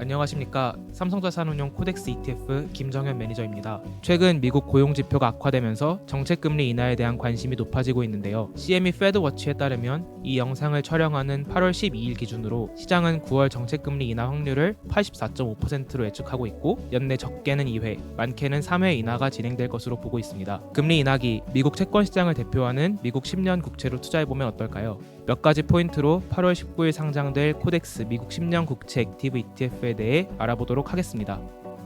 안녕하십니까. 삼성자산운용 코덱스 ETF 김정현 매니저입니다. 최근 미국 고용지표가 악화되면서 정책금리 인하에 대한 관심이 높아지고 있는데요. CME 페드워치에 따르면 이 영상을 촬영하는 8월 12일 기준으로 시장은 9월 정책금리 인하 확률을 84.5%로 예측하고 있고 연내 적게는 2회, 많게는 3회 인하가 진행될 것으로 보고 있습니다. 금리 인하기 미국 채권 시장을 대표하는 미국 10년 국채로 투자해보면 어떨까요? 몇 가지 포인트로 8월 19일 상장될 코덱스 미국 10년 국채 액티브 ETF에 대해 알아보도록 하겠습니다.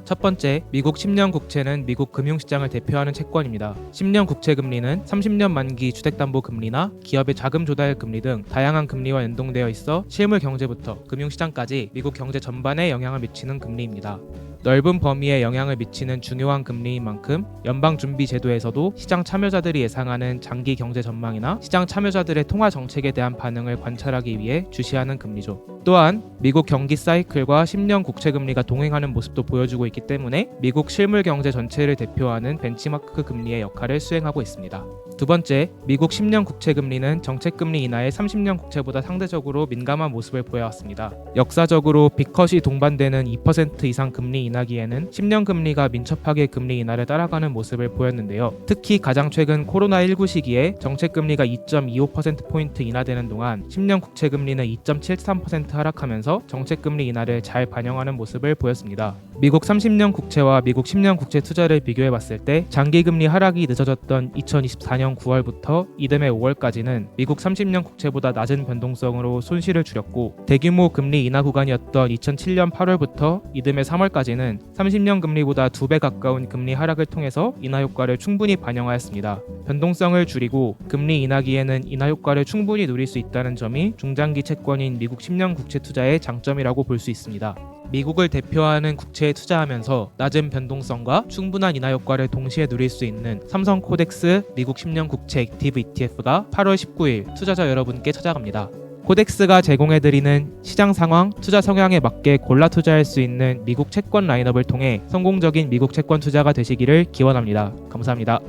첫 번째, 미국 10년 국채는 미국 금융시장을 대표하는 채권입니다. 10년 국채 금리는 30년 만기 주택담보금리나 기업의 자금 조달 금리 등 다양한 금리와 연동되어 있어 실물 경제부터 금융시장까지 미국 경제 전반에 영향을 미치는 금리입니다. 넓은 범위에 영향을 미치는 중요한 금리인 만큼 연방준비제도에서도 시장 참여자들이 예상하는 장기 경제 전망이나 시장 참여자들의 통화 정책에 대한 반응을 관찰하기 위해 주시하는 금리죠. 또한 미국 경기 사이클과 10년 국채 금리가 동행하는 모습도 보여주고 있기 때문에 미국 실물 경제 전체를 대표하는 벤치마크 금리의 역할을 수행하고 있습니다. 두 번째, 미국 10년 국채 금리는 정책 금리 인하에 30년 국채보다 상대적으로 민감한 모습을 보여왔습니다. 역사적으로 빅컷이 동반되는 2% 이상 금리 인하기에는 10년 금리가 민첩하게 금리 인하를 따라가는 모습을 보였는데요. 특히 가장 최근 코로나19 시기에 정책 금리가 2.25%포인트 인하되는 동안 10년 국채 금리는 2.73% 하락하면서 정책 금리 인하를 잘 반영하는 모습을 보였습니다. 미국 30년 국채와 미국 10년 국채 투자를 비교해 봤을 때 장기 금리 하락이 늦어졌던 2024년 9월부터 이듬해 5월까지는 미국 30년 국채보다 낮은 변동성으로 손실을 줄였고 대규모 금리 인하 구간이었던 2007년 8월부터 이듬해 3월까지는 30년 금리보다 2배 가까운 금리 하락을 통해서 인하 효과를 충분히 반영하였습니다. 변동성을 줄이고 금리 인하기에는 인하 효과를 충분히 누릴 수 있다는 점이 중장기 채권인 미국 10년 국채 투자의 장점이라고 볼 수 있습니다. 미국을 대표하는 국채에 투자하면서 낮은 변동성과 충분한 인하 효과를 동시에 누릴 수 있는 삼성 코덱스 미국 10년 국채 액티브 ETF가 8월 19일 투자자 여러분께 찾아갑니다. 코덱스가 제공해드리는 시장 상황, 투자 성향에 맞게 골라 투자할 수 있는 미국 채권 라인업을 통해 성공적인 미국 채권 투자가 되시기를 기원합니다. 감사합니다.